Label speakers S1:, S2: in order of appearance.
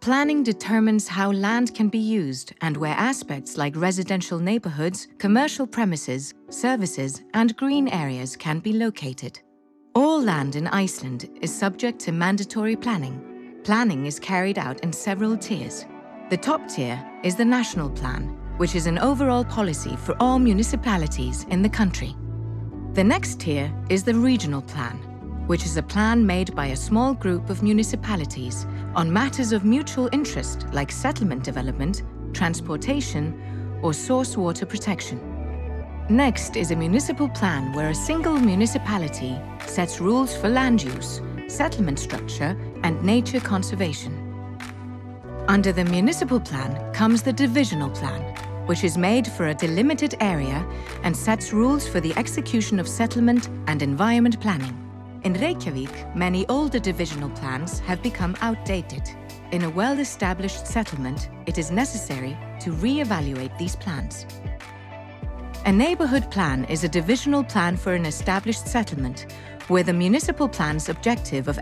S1: Planning determines how land can be used and where aspects like residential neighborhoods, commercial premises, services, and green areas can be located. All land in Iceland is subject to mandatory planning. Planning is carried out in several tiers. The top tier is the national plan, which is an overall policy for all municipalities in the country. The next tier is the regional plan, which is a plan made by a small group of municipalities on matters of mutual interest like settlement development, transportation, or source water protection. Next is a municipal plan where a single municipality sets rules for land use, settlement structure, and nature conservation. Under the municipal plan comes the divisional plan, which is made for a delimited area and sets rules for the execution of settlement and environment planning. In Reykjavik, many older divisional plans have become outdated. In a well-established settlement, it is necessary to re-evaluate these plans. A neighborhood plan is a divisional plan for an established settlement, where the municipal plan's objective of